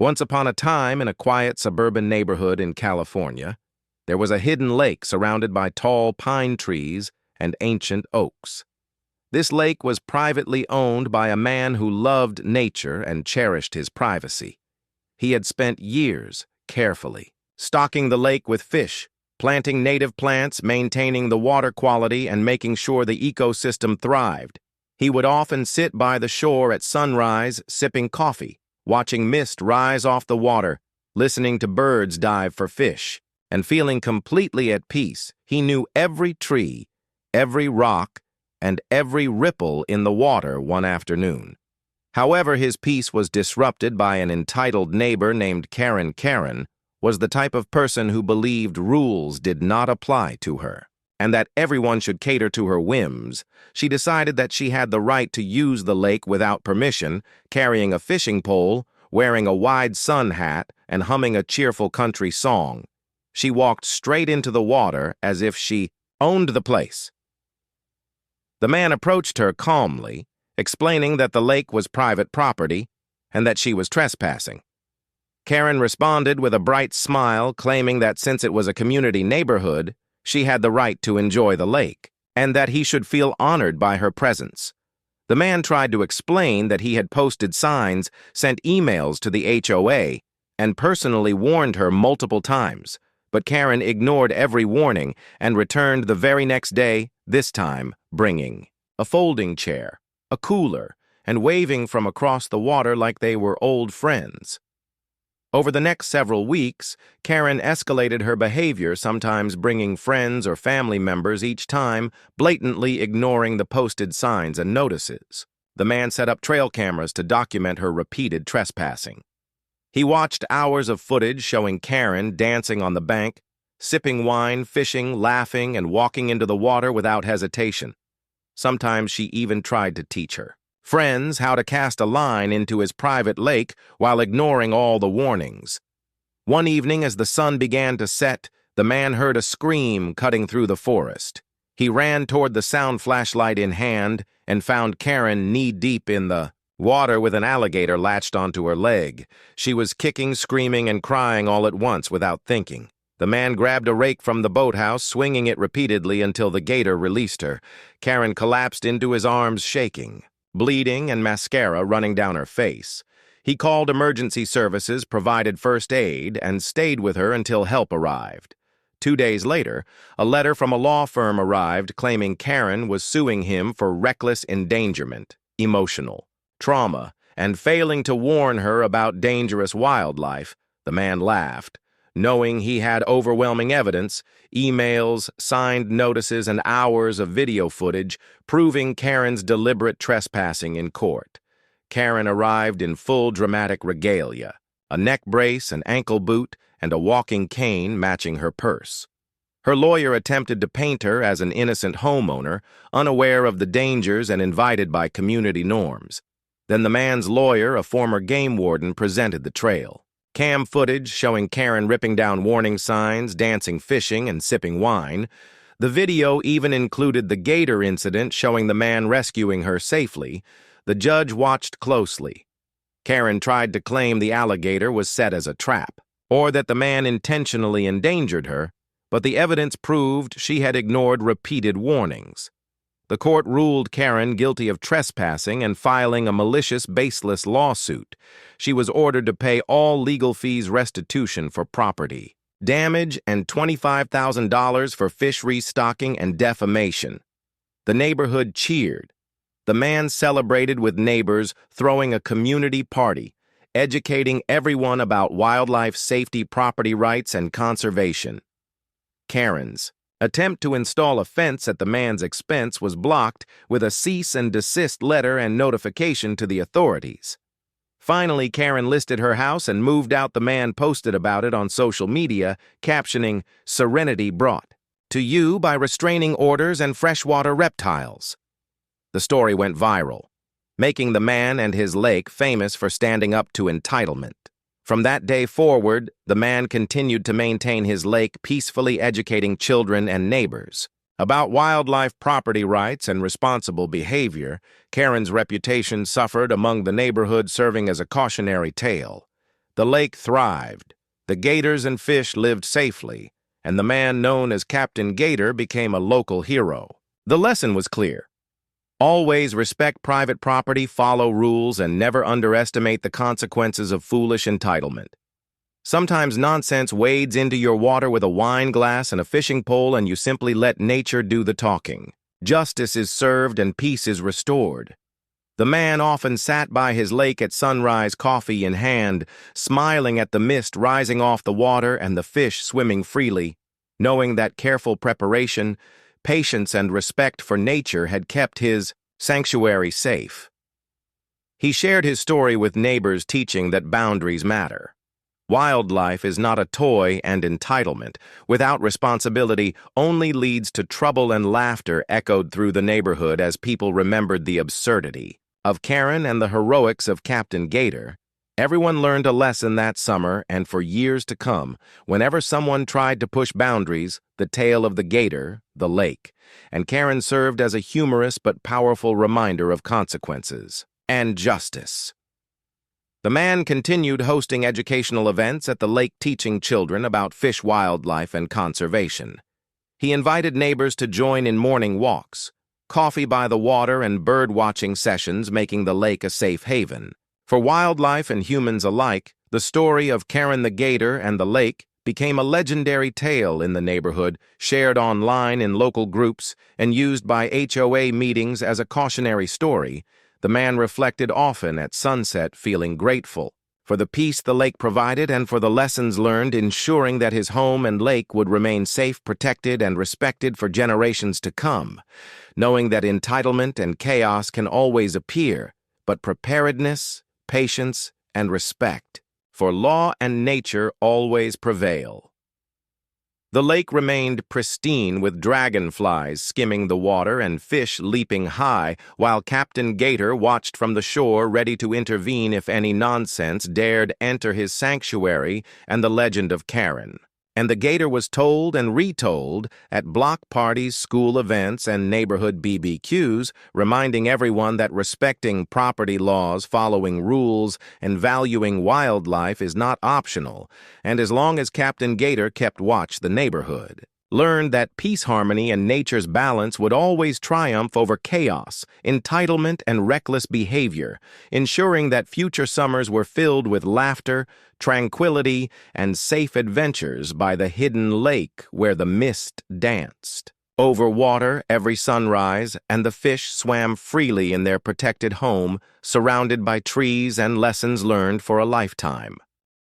Once upon a time, in a quiet suburban neighborhood in California, there was a hidden lake surrounded by tall pine trees and ancient oaks. This lake was privately owned by a man who loved nature and cherished his privacy. He had spent years carefully stocking the lake with fish, planting native plants, maintaining the water quality, and making sure the ecosystem thrived. He would often sit by the shore at sunrise, sipping coffee, watching mist rise off the water, listening to birds dive for fish, and feeling completely at peace. He knew every tree, every rock, and every ripple in the water one afternoon. However, his peace was disrupted by an entitled neighbor named Karen. Karen was the type of person who believed rules did not apply to her, and that everyone should cater to her whims. She decided that she had the right to use the lake without permission, carrying a fishing pole, wearing a wide sun hat, and humming a cheerful country song. She walked straight into the water as if she owned the place. The man approached her calmly, explaining that the lake was private property and that she was trespassing. Karen responded with a bright smile, claiming that since it was a community neighborhood, she had the right to enjoy the lake, and that he should feel honored by her presence. The man tried to explain that he had posted signs, sent emails to the HOA, and personally warned her multiple times, but Karen ignored every warning and returned the very next day, this time bringing a folding chair, a cooler, and waving from across the water like they were old friends. Over the next several weeks, Karen escalated her behavior, sometimes bringing friends or family members each time, blatantly ignoring the posted signs and notices. The man set up trail cameras to document her repeated trespassing. He watched hours of footage showing Karen dancing on the bank, sipping wine, fishing, laughing, and walking into the water without hesitation. Sometimes she even tried to teach her friends how to cast a line into his private lake while ignoring all the warnings. One evening, as the sun began to set, the man heard a scream cutting through the forest. He ran toward the sound, flashlight in hand, and found Karen knee-deep in the water with an alligator latched onto her leg. She was kicking, screaming, and crying all at once without thinking. The man grabbed a rake from the boathouse, swinging it repeatedly until the gator released her. Karen collapsed into his arms, shaking, bleeding and mascara running down her face. He called emergency services, provided first aid, and stayed with her until help arrived. 2 days later, a letter from a law firm arrived claiming Karen was suing him for reckless endangerment, emotional trauma, and failing to warn her about dangerous wildlife. The man laughed, knowing he had overwhelming evidence, emails, signed notices, and hours of video footage proving Karen's deliberate trespassing in court. Karen arrived in full dramatic regalia, a neck brace, an ankle boot, and a walking cane matching her purse. Her lawyer attempted to paint her as an innocent homeowner, unaware of the dangers and invited by community norms. Then the man's lawyer, a former game warden, presented the trail. Cam footage showing Karen ripping down warning signs, dancing, fishing, and sipping wine. The video even included the gator incident, showing the man rescuing her safely. The judge watched closely. Karen tried to claim the alligator was set as a trap, or that the man intentionally endangered her, but the evidence proved she had ignored repeated warnings. The court ruled Karen guilty of trespassing and filing a malicious, baseless lawsuit. She was ordered to pay all legal fees, restitution for property damage, and $25,000 for fish restocking and defamation. The neighborhood cheered. The man celebrated with neighbors, throwing a community party, educating everyone about wildlife safety, property rights, and conservation. Karen's attempt to install a fence at the man's expense was blocked with a cease and desist letter and notification to the authorities. Finally, Karen listed her house and moved out. The man posted about it on social media, captioning, "Serenity brought to you by restraining orders and freshwater reptiles." The story went viral, making the man and his lake famous for standing up to entitlement. From that day forward, the man continued to maintain his lake, peacefully educating children and neighbors about wildlife property rights and responsible behavior. Karen's reputation suffered among the neighborhood, serving as a cautionary tale. The lake thrived, the gators and fish lived safely, and the man known as Captain Gator became a local hero. The lesson was clear. Always respect private property, follow rules, and never underestimate the consequences of foolish entitlement. Sometimes nonsense wades into your water with a wine glass and a fishing pole, and you simply let nature do the talking. Justice is served and peace is restored. The man often sat by his lake at sunrise, coffee in hand, smiling at the mist rising off the water and the fish swimming freely, knowing that careful preparation, patience, and respect for nature had kept his sanctuary safe. He shared his story with neighbors, teaching that boundaries matter. Wildlife is not a toy, and entitlement, without responsibility, only leads to trouble, and laughter echoed through the neighborhood as people remembered the absurdity of Karen and the heroics of Captain Gator. Everyone learned a lesson that summer and for years to come. Whenever someone tried to push boundaries, the tale of the gator, the lake, and Karen served as a humorous but powerful reminder of consequences and justice. The man continued hosting educational events at the lake, teaching children about fish, wildlife, and conservation. He invited neighbors to join in morning walks, coffee by the water, and bird-watching sessions, making the lake a safe haven. For wildlife and humans alike, the story of Karen the Gator and the lake became a legendary tale in the neighborhood, shared online in local groups, and used by HOA meetings as a cautionary story. The man reflected often at sunset, feeling grateful for the peace the lake provided and for the lessons learned, ensuring that his home and lake would remain safe, protected, and respected for generations to come, knowing that entitlement and chaos can always appear, but preparedness, patience, and respect for law and nature always prevail. The lake remained pristine, with dragonflies skimming the water and fish leaping high, while Captain Gator watched from the shore, ready to intervene if any nonsense dared enter his sanctuary. And the legend of Karen and the Gator was told and retold at block parties, school events, and neighborhood BBQs, reminding everyone that respecting property laws, following rules, and valuing wildlife is not optional, and as long as Captain Gator kept watch, the neighborhood learned that peace, harmony, and nature's balance would always triumph over chaos, entitlement, and reckless behavior, ensuring that future summers were filled with laughter, tranquility, and safe adventures by the hidden lake where the mist danced over water every sunrise, and the fish swam freely in their protected home, surrounded by trees and lessons learned for a lifetime.